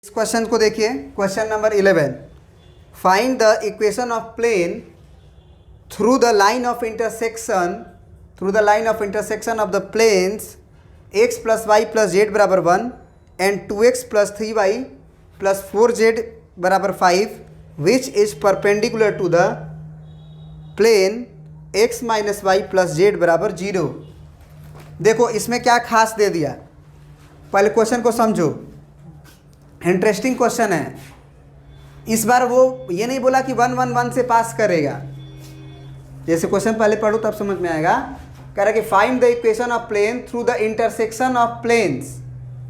इस क्वेश्चन को देखिए, question number 11। Find the equation of plane through the line of intersection of the planes x plus y plus z बराबर 1 and 2x plus 3y plus 4z बराबर 5 which is perpendicular to the plane x minus y plus z बराबर 0। देखो इसमें क्या खास दे दिया, पहले question को समझो। इंटरेस्टिंग क्वेश्चन है। इस बार वो ये नहीं बोला कि 1 1 1 से पास करेगा, जैसे क्वेश्चन पहले पढ़ो तब समझ में आएगा। कह रहा कि find the equation of plane through the intersection of planes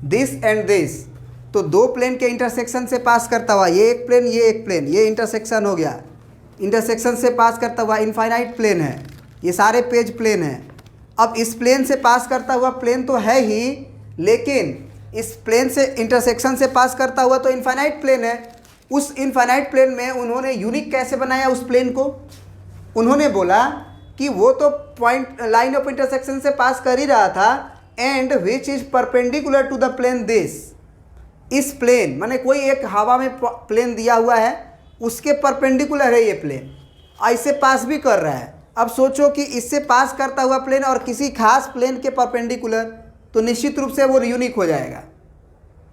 this and this. तो दो प्लेन के इंटरसेक्शन से पास करता हुआ, ये एक प्लेन ये एक प्लेन, ये इंटरसेक्शन हो गया। इंटरसेक्शन से पास करता हुआ इनफाइनाइट प्लेन है, ये सारे पेज प्लेन है। अब इस प्लेन से पास करता हुआ प्लेन तो है ही, लेकिन इस प्लेन से इंटरसेक्शन से पास करता हुआ तो इनफाइनाइट प्लेन है। उस इनफाइनाइट प्लेन में उन्होंने यूनिक कैसे बनाया उस प्लेन को? उन्होंने बोला कि वो तो पॉइंट लाइन ऑफ इंटरसेक्शन से पास कर ही रहा था, and which is perpendicular to the plane this. इस प्लेन माने कोई एक हवा में प्लेन दिया हुआ है, उसके परपेंडिकुलर है ये प्लेन, ऐसे पास भी कर रहा है। अब सोचो कि इससे पास करता हुआ प्लेन और किसी खास प्लेन के परपेंडिकुलर, तो निश्चित रूप से वो यूनिक हो जाएगा,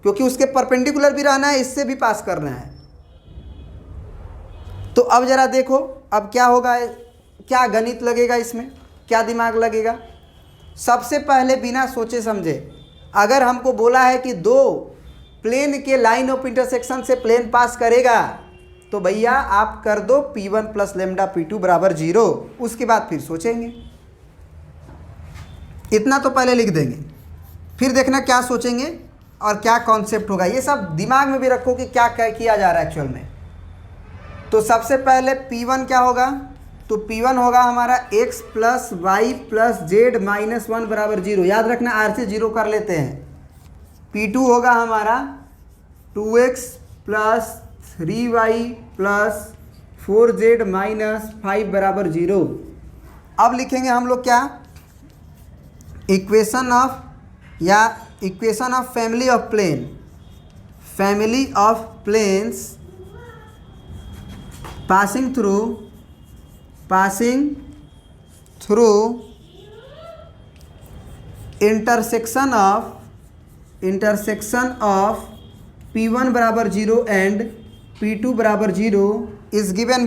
क्योंकि उसके परपेंडिकुलर भी रहना है, इससे भी पास करना है। तो अब जरा देखो अब क्या होगा, क्या गणित लगेगा इसमें, क्या दिमाग लगेगा। सबसे पहले बिना सोचे समझे अगर हमको बोला है कि दो प्लेन के लाइन ऑफ इंटरसेक्शन से प्लेन पास करेगा, तो भैया आप कर दो P1 प्लस लेमडा P2 बराबर 0। उसके बाद फिर सोचेंगे, इतना तो पहले लिख देंगे, फिर देखना क्या सोचेंगे और क्या कॉन्सेप्ट होगा। ये सब दिमाग में भी रखो कि क्या किया जा रहा है एक्चुअल में। तो सबसे पहले P1 क्या होगा, तो P1 होगा हमारा x plus y plus z minus 1 बराबर 0। याद रखना R से 0 कर लेते हैं। P2 होगा हमारा 2x plus 3y plus 4z minus 5 बराबर 0। अब लिखेंगे हम लोग क्या, equation of family of plane, family of planes passing through intersection of P1 बराबर 0 एंड P2 बराबर 0 is given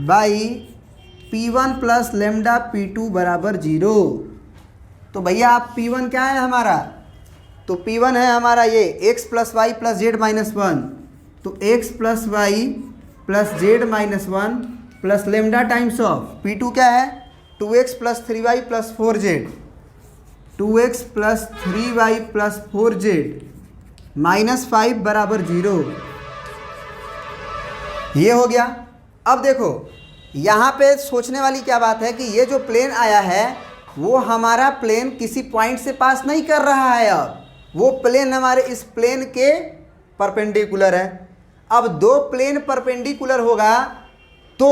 by P1 plus lambda P2 बराबर 0। तो भैया आप P1 क्या है हमारा, तो P1 है हमारा ये x plus y plus z minus 1। तो x plus y plus z minus 1 plus lambda times of P2 क्या है 2x plus 3y plus 4z, 2x plus 3y plus 4z minus 5 बराबर 0। ये हो गया। अब देखो यहाँ पे सोचने वाली क्या बात है कि ये जो प्लेन आया है वो हमारा प्लेन किसी पॉइंट से पास नहीं कर रहा है। अब वो प्लेन हमारे इस प्लेन के परपेंडिकुलर है। अब दो प्लेन परपेंडिकुलर होगा तो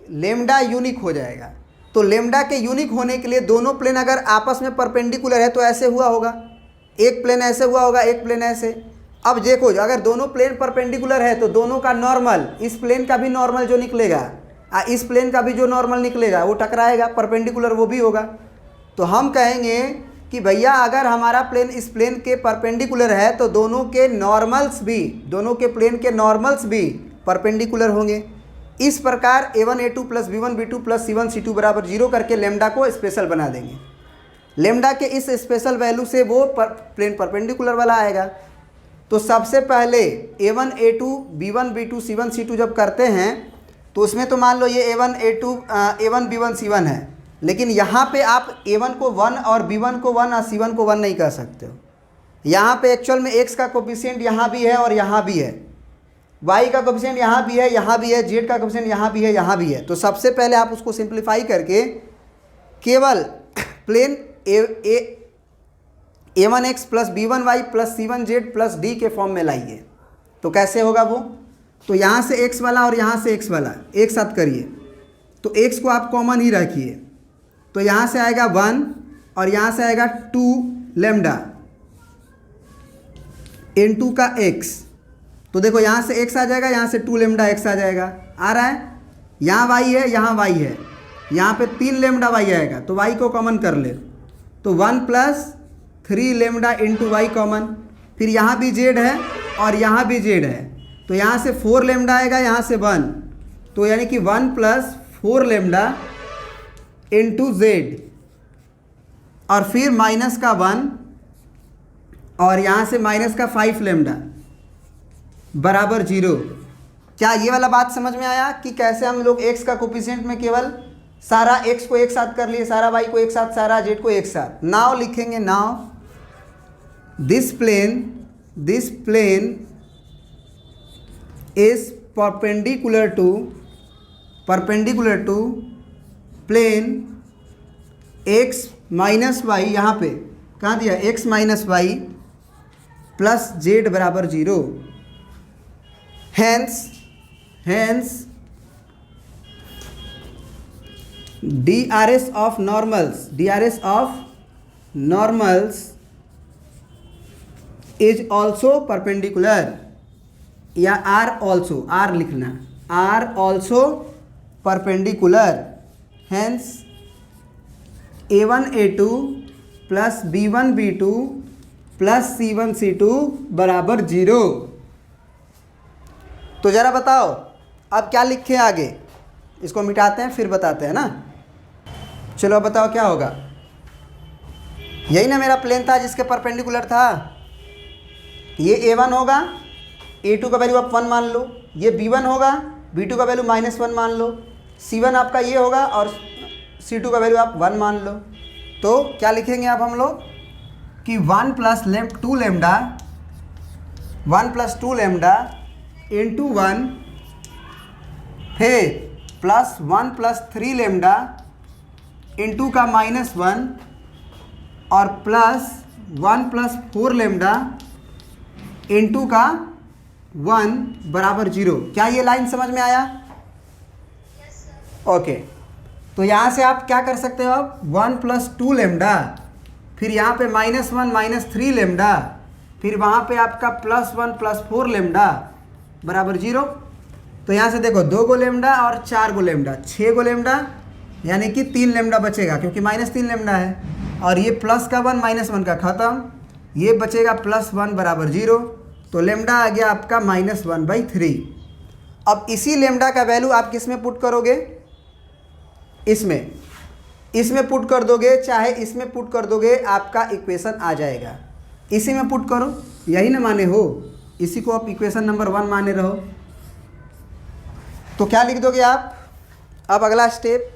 लेमडा यूनिक हो जाएगा। तो लेमडा के यूनिक होने के लिए दोनों प्लेन अगर आपस में परपेंडिकुलर है तो ऐसे हुआ होगा, एक प्लेन ऐसे हुआ होगा, एक प्लेन ऐसे। अब देखो अगर दोनों प्लेन परपेंडिकुलर है तो दोनों का नॉर्मल, इस प्लेन का भी नॉर्मल जो निकलेगा इस प्लेन का भी जो नॉर्मल निकलेगा वो टकराएगा, परपेंडिकुलर वो भी होगा। तो हम कहेंगे कि भैया अगर हमारा प्लेन इस प्लेन के परपेंडिकुलर है तो दोनों के प्लेन के नॉर्मल्स भी परपेंडिकुलर होंगे। इस प्रकार A1 A2 plus B1 B2 plus C1 C2 बराबर 0 करके लेमडा को स्पेशल बना देंगे। लेमडा के इस स्पेशल वैल्यू से वो प्लेन परपेंडिकुलर वाला आएगा। तो सबसे पहले A1 A2 B1 B2 C1 C2 जब करते हैं तो उसमें तो मान लो ये A1 A2 A1 B1 C1 है, लेकिन यहाँ पे आप A1 को 1 और B1 को 1 और C1 को 1 नहीं कर सकते हो। यहाँ पे एक्चुअल में x का कोफिशिएंट यहाँ भी है और यहाँ भी है, y का कोफिशिएंट यहाँ भी है, यहाँ भी है, z का कोफिशिएंट यहाँ भी है, यहाँ भी है। तो सबसे पहले आप उसको सिंप्लीफाई करके केवल plane A1x plus B1y plus C1z plus d के फॉर्म में लाइए। तो कैसे होगा वो, तो यहाँ से x वाला और यहाँ से x वाला एक साथ करिए, तो x को आप कॉमन ही रखिए। तो यहाँ से आएगा 1 और यहाँ से आएगा 2 लेमडा इनटू का x, तो देखो यहाँ से x आ जाएगा, यहाँ से 2 लेमडा x आ जाएगा, आ रहा है। यहाँ y है, यहाँ y है, यहाँ पे 3 लेमडा y आएगा, तो y को कॉमन कर ले, तो 1 plus 3 lambda into y common. फिर यहाँ भी z है और यहाँ भी z है, तो यहाँ से 4 लेमडा आएगा, यहाँ से 1, तो यानी कि 1 प्लस 4 लेमडा इंटू z, और फिर माइनस का 1 और यहाँ से माइनस का 5 लेमडा बराबर 0। क्या ये वाला बात समझ में आया कि कैसे हम लोग x का कोफिशिएंट में केवल सारा x को एक साथ कर लिए, सारा y को एक साथ, सारा z को एक साथ। नाउ लिखेंगे, now this plane is perpendicular to plane x minus y, यहाँ पे कहाँ दिया, x minus y plus z बराबर 0। Hence DRS of normals is also perpendicular, या R लिखना, R also perpendicular, hence A1 A2 plus B1 B2 plus C1 C2 बराबर 0। तो ज़रा बताओ अब क्या लिखें आगे, इसको मिटाते हैं फिर बताते हैं ना। चलो अब बताओ क्या होगा। यही ना मेरा प्लेन था जिसके परपेंडिकुलर था, ये A1 होगा, A2 का वैल्यू आप 1 मान लो, ये B1 होगा, B2 का वैल्यू -1 मान लो, C1 आपका ये होगा और C2 का वैल्यू आप 1 मान लो। तो क्या लिखेंगे अब हम लोग कि 1 प्लस 2 लेमडा इंटू 1, फिर प्लस 1 प्लस 3 लेमडा इंटू का -1 और प्लस 1 प्लस 4 लेमडा इंटू का 1 बराबर 0। क्या ये लाइन समझ में आया? ओके, तो यहाँ से आप क्या कर सकते हो, अब 1 प्लस 2 लेमडा, फिर यहाँ पे -1 -3 लेमडा, फिर वहाँ पे आपका +1 + 4 लेमडा बराबर 0। तो यहाँ से देखो 2 गो लेमडा और 4 गो लेमडा, 6 गो लेमडा, यानी कि 3 लेमडा बचेगा क्योंकि -3 लेमडा है, और ये प्लस का 1 -1 का ख़त्म, ये बचेगा +1 बराबर 0। तो लेमडा आ गया आपका -1/3। अब इसी लेमडा का वैल्यू आप किस में पुट करोगे, इसमें पुट कर दोगे, चाहे इसमें पुट कर दोगे, आपका इक्वेशन आ जाएगा। इसी में पुट करो, यही ना माने हो, इसी को आप इक्वेशन नंबर 1 माने रहो। तो क्या लिख दोगे आप, अब अगला स्टेप,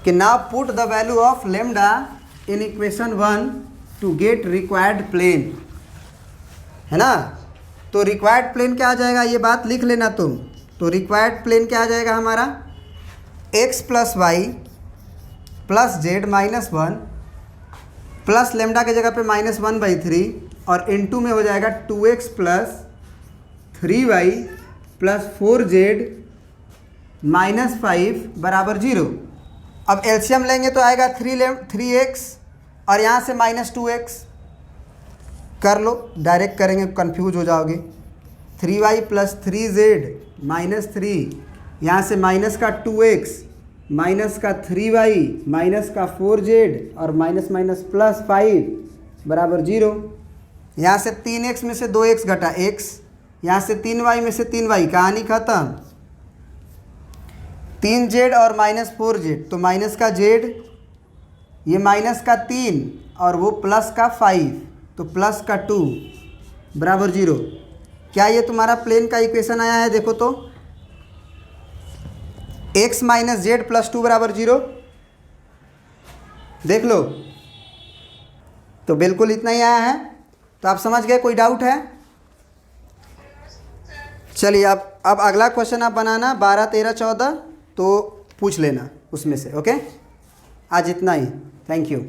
कि now put the value of lambda in equation 1 to get required plane, है ना। तो रिक्वायर्ड प्लेन क्या आ जाएगा, ये बात लिख लेना तुम। तो रिक्वायर्ड प्लेन क्या आ जाएगा हमारा, x + y + z -1 plus lambda के जगह पे -1/3 और इनटू में हो जाएगा 2x + 3y + 4z -5 बराबर 0। अब एलसीएम लेंगे तो आएगा 3x और यहाँ से -2x, कर लो, डायरेक्ट करेंगे कंफ्यूज हो जाओगे। 3y + 3z -3, यहाँ से माइनस का 2x माइनस का 3y माइनस का 4z और माइनस +5 बराबर 0। यहाँ से 3x में से 2x घटा x, यहाँ से 3y में से 3y, कहानी ख़त्म। 3z और -4z, तो माइनस का z, ये माइनस का 3 और वो प्लस का 5, तो प्लस का 2 बराबर 0। क्या ये तुम्हारा प्लेन का इक्वेशन आया है, देखो तो, x - z + 2 बराबर 0, देख लो। तो बिल्कुल इतना ही आया है, तो आप समझ गए, कोई डाउट है? चलिए अब अगला क्वेश्चन आप बनाना 12, 13, 14, तो पूछ लेना उसमें से। ओके, आज इतना ही, थैंक यू।